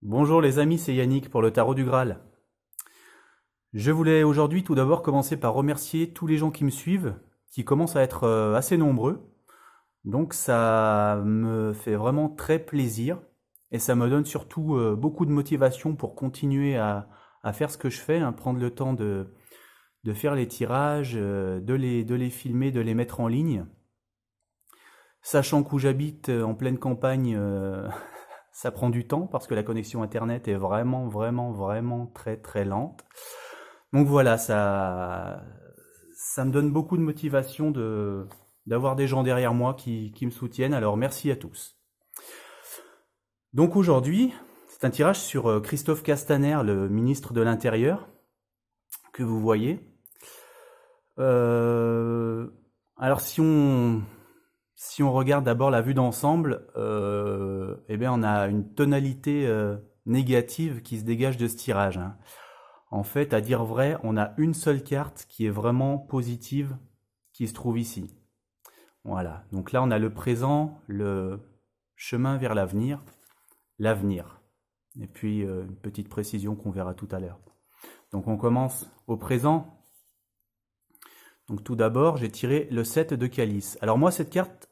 Bonjour les amis, c'est Yannick pour le Tarot du Graal. Je voulais aujourd'hui tout d'abord commencer par remercier tous les gens qui me suivent, qui commencent à être assez nombreux. Donc ça me fait vraiment très plaisir et ça me donne surtout beaucoup de motivation pour continuer à faire ce que je fais, hein, prendre le temps de faire les tirages, de les filmer, de les mettre en ligne. Sachant qu'où j'habite en pleine campagne, ça prend du temps parce que la connexion internet est vraiment, vraiment, vraiment très, très lente. Donc voilà, ça me donne beaucoup de motivation d'avoir des gens derrière moi qui me soutiennent. Alors merci à tous. Donc aujourd'hui, c'est un tirage sur Christophe Castaner, le ministre de l'Intérieur, que vous voyez. Euh, alors si on regarde d'abord la vue d'ensemble, eh bien on a une tonalité négative qui se dégage de ce tirage, hein. En fait, à dire vrai, on a une seule carte qui est vraiment positive qui se trouve ici. Voilà. Donc là, on a le présent, le chemin vers l'avenir, l'avenir. Et puis une petite précision qu'on verra tout à l'heure. Donc on commence au présent. Donc tout d'abord, j'ai tiré le 7 de calice. Alors moi, cette carte,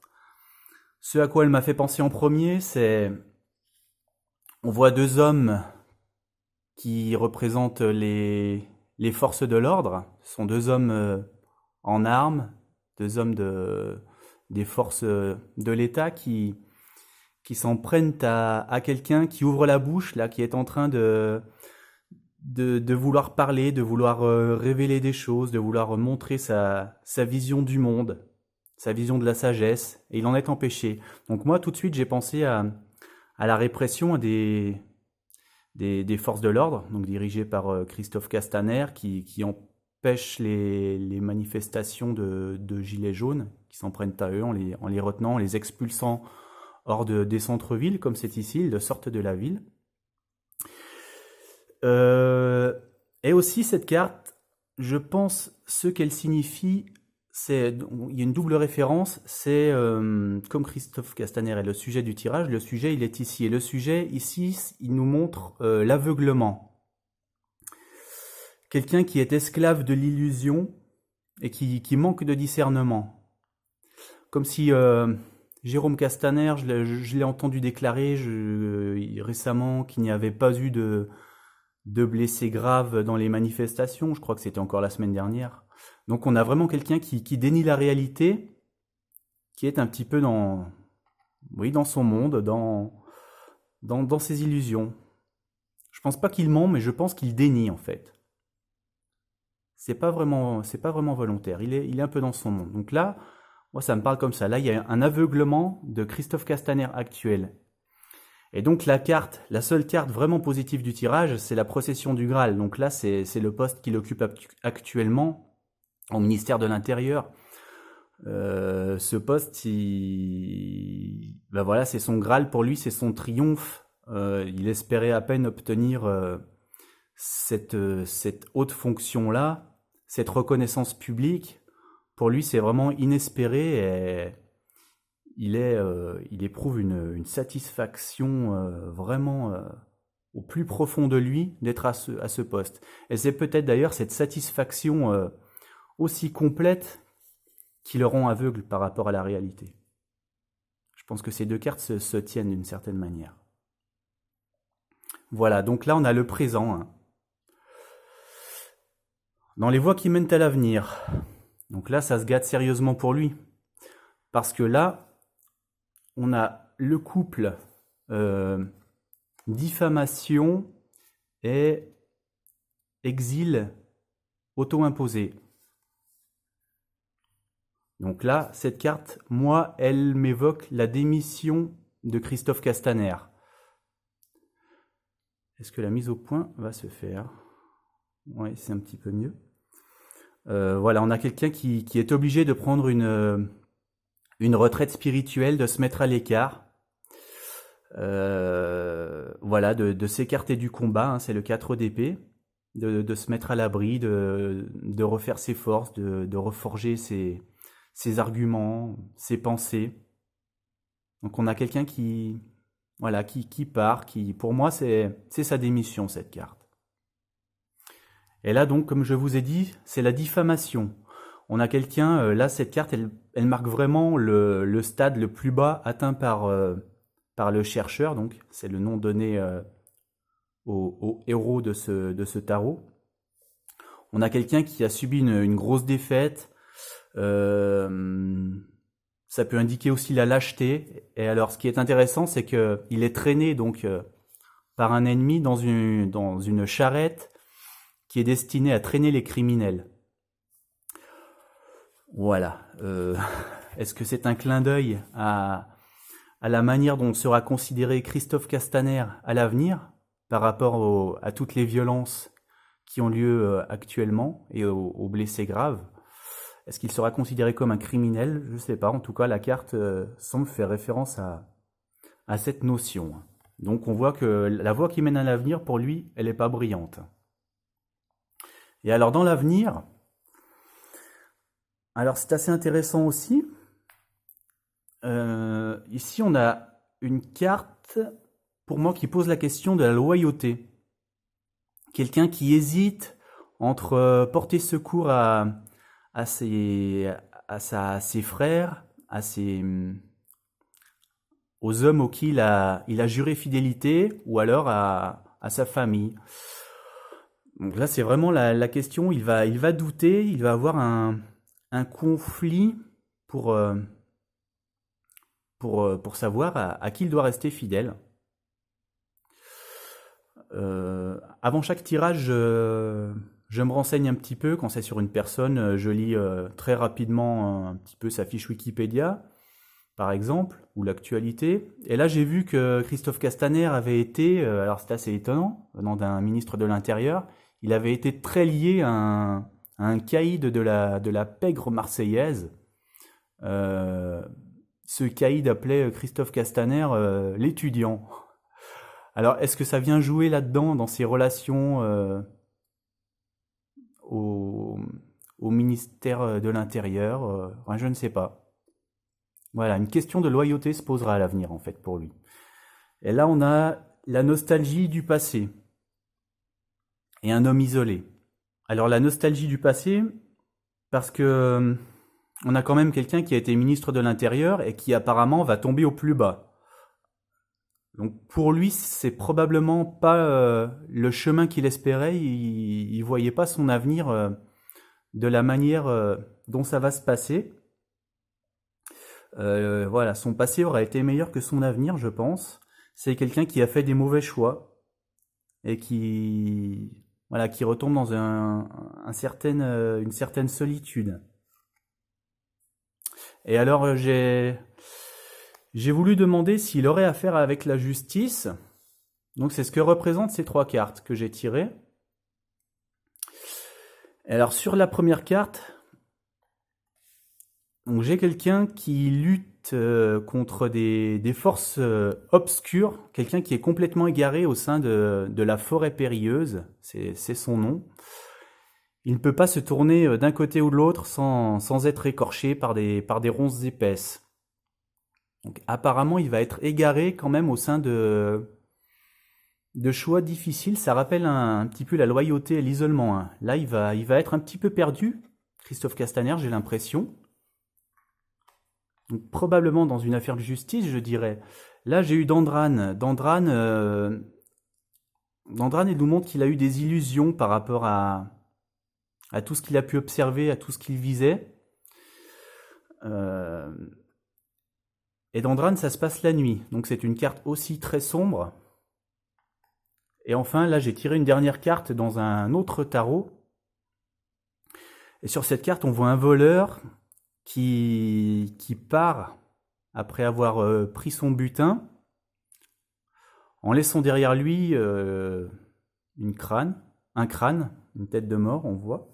ce à quoi elle m'a fait penser en premier, c'est on voit deux hommes qui représentent les forces de l'ordre. Ce sont deux hommes en armes, deux hommes des forces de l'État qui s'en prennent à quelqu'un qui ouvre la bouche, là, qui est en train de vouloir parler, de vouloir révéler des choses, de vouloir montrer sa vision du monde, sa vision de la sagesse, et il en est empêché. Donc moi, tout de suite, j'ai pensé à la répression des forces de l'ordre, donc dirigées par Christophe Castaner, qui empêchent les manifestations de gilets jaunes, qui s'en prennent à eux en les retenant, en les expulsant hors des centres-villes, comme c'est ici, ils sortent de la ville. Et aussi cette carte, je pense ce qu'elle signifie, il y a une double référence, c'est comme Christophe Castaner est le sujet du tirage, le sujet il est ici. Et le sujet ici, il nous montre l'aveuglement. Quelqu'un qui est esclave de l'illusion et qui manque de discernement. Comme si Jérôme Castaner, je l'ai entendu déclarer récemment qu'il n'y avait pas eu de blessés graves dans les manifestations. Je crois que c'était encore la semaine dernière. Donc on a vraiment quelqu'un qui dénie la réalité, qui est un petit peu dans son monde, dans ses illusions. Je pense pas qu'il ment, mais je pense qu'il dénie en fait. C'est pas vraiment volontaire. Il est un peu dans son monde. Donc là, moi ça me parle comme ça. Là, il y a un aveuglement de Christophe Castaner actuel. Et donc la seule carte vraiment positive du tirage, c'est la procession du Graal. Donc là, c'est le poste qu'il occupe actuellement au ministère de l'Intérieur. Ce poste, ben voilà, c'est son Graal pour lui, c'est son triomphe. Il espérait à peine obtenir cette haute fonction-là, cette reconnaissance publique. Pour lui, c'est vraiment inespéré et il éprouve une satisfaction vraiment au plus profond de lui d'être à ce poste. Et c'est peut-être d'ailleurs cette satisfaction aussi complète qui le rend aveugle par rapport à la réalité. Je pense que ces deux cartes se tiennent d'une certaine manière. Voilà, donc là on a le présent, hein. Dans les voies qui mènent à l'avenir. Donc là ça se gâte sérieusement pour lui. Parce que là, on a le couple diffamation et exil auto-imposé. Donc là, cette carte, moi, elle m'évoque la démission de Christophe Castaner. Est-ce que la mise au point va se faire? Oui, c'est un petit peu mieux. Voilà, on a quelqu'un qui est obligé de prendre une retraite spirituelle, de se mettre à l'écart. Voilà, de s'écarter du combat, hein, c'est le 4 d'épée, de se mettre à l'abri, de refaire ses forces, de reforger ses arguments, ses pensées. Donc on a quelqu'un voilà, qui part, pour moi, c'est sa démission, cette carte. Et là, donc, comme je vous ai dit, c'est la diffamation. On a quelqu'un, là, cette carte, elle marque vraiment le stade le plus bas atteint par le chercheur, donc c'est le nom donné au héros de ce tarot. On a quelqu'un qui a subi une grosse défaite. Ça peut indiquer aussi la lâcheté. Et alors, ce qui est intéressant, c'est qu'il est traîné donc par un ennemi dans une charrette qui est destinée à traîner les criminels. Voilà. Est-ce que c'est un clin d'œil à la manière dont sera considéré Christophe Castaner à l'avenir par rapport à toutes les violences qui ont lieu actuellement et aux blessés graves? Est-ce qu'il sera considéré comme un criminel? Je ne sais pas. En tout cas, la carte semble faire référence à cette notion. Donc on voit que la voie qui mène à l'avenir, pour lui, elle n'est pas brillante. Et alors dans l'avenir, alors c'est assez intéressant aussi. Ici, on a une carte, pour moi, qui pose la question de la loyauté. Quelqu'un qui hésite entre porter secours à ses frères, aux hommes auxquels il a juré fidélité, ou alors à sa famille. Donc là, c'est vraiment la question. Il va douter, il va avoir un conflit pour savoir à qui il doit rester fidèle. Avant chaque tirage, je me renseigne un petit peu. Quand c'est sur une personne, je lis très rapidement un petit peu sa fiche Wikipédia, par exemple, ou l'actualité. Et là, j'ai vu que Christophe Castaner avait été, alors c'est assez étonnant, venant d'un ministre de l'Intérieur, il avait été très lié à un caïd de la pègre marseillaise. Ce caïd appelait Christophe Castaner l'étudiant. Alors, est-ce que ça vient jouer là-dedans, dans ses relations au ministère de l'Intérieur? Je ne sais pas. Voilà, une question de loyauté se posera à l'avenir, en fait, pour lui. Et là, on a la nostalgie du passé et un homme isolé. Alors, la nostalgie du passé, parce que on a quand même quelqu'un qui a été ministre de l'Intérieur et qui apparemment va tomber au plus bas. Donc pour lui, c'est probablement pas le chemin qu'il espérait. Il voyait pas son avenir de la manière dont ça va se passer. Voilà, son passé aurait été meilleur que son avenir, je pense. C'est quelqu'un qui a fait des mauvais choix et qui retombe dans une certaine solitude. Et alors j'ai voulu demander s'il aurait affaire avec la justice. Donc c'est ce que représentent ces trois cartes que j'ai tirées. Alors sur la première carte, donc j'ai quelqu'un qui lutte contre des forces obscures, quelqu'un qui est complètement égaré au sein de la forêt périlleuse, c'est son nom. Il ne peut pas se tourner d'un côté ou de l'autre sans être écorché par des ronces épaisses. Donc apparemment, il va être égaré quand même au sein de choix difficiles. Ça rappelle un petit peu la loyauté et l'isolement. Hein. Là, il va être un petit peu perdu, Christophe Castaner, j'ai l'impression. Donc, probablement dans une affaire de justice, je dirais. Là, j'ai eu Dandran. Dandran, il nous montre qu'il a eu des illusions par rapport à tout ce qu'il a pu observer, à tout ce qu'il visait. Et Dandran, ça se passe la nuit. Donc c'est une carte aussi très sombre. Et enfin, là, j'ai tiré une dernière carte dans un autre tarot. Et sur cette carte, on voit un voleur qui part après avoir pris son butin, en laissant derrière lui un crâne, une tête de mort, on voit.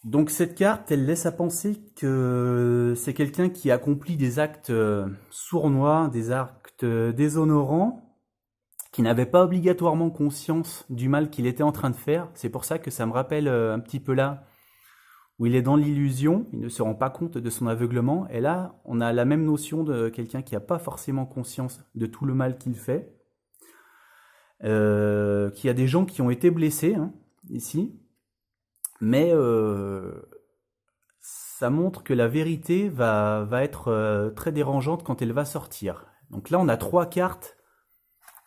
Donc cette carte, elle laisse à penser que c'est quelqu'un qui accomplit des actes sournois, des actes déshonorants, qui n'avait pas obligatoirement conscience du mal qu'il était en train de faire. C'est pour ça que ça me rappelle un petit peu là où il est dans l'illusion, il ne se rend pas compte de son aveuglement, et là, on a la même notion de quelqu'un qui n'a pas forcément conscience de tout le mal qu'il fait, qu'il y a des gens qui ont été blessés, hein, ici, mais ça montre que la vérité va être très dérangeante quand elle va sortir. Donc là, on a 3 cartes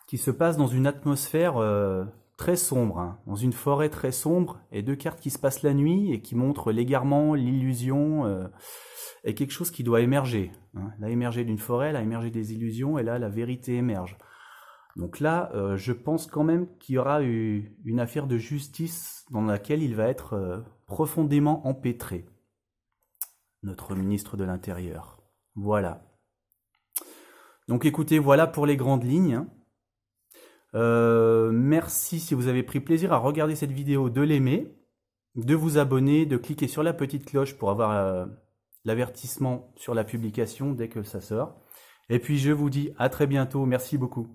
qui se passent dans une atmosphère très sombre, hein, dans une forêt très sombre, et 2 cartes qui se passent la nuit et qui montrent l'égarement, l'illusion, et quelque chose qui doit émerger. Hein. Là, émerger d'une forêt, là, émerger des illusions, et là, la vérité émerge. Donc là, je pense quand même qu'il y aura une affaire de justice dans laquelle il va être profondément empêtré, notre ministre de l'Intérieur. Voilà. Donc écoutez, voilà pour les grandes lignes. Merci si vous avez pris plaisir à regarder cette vidéo, de l'aimer, de vous abonner, de cliquer sur la petite cloche pour avoir l'avertissement sur la publication dès que ça sort. Et puis je vous dis à très bientôt, merci beaucoup.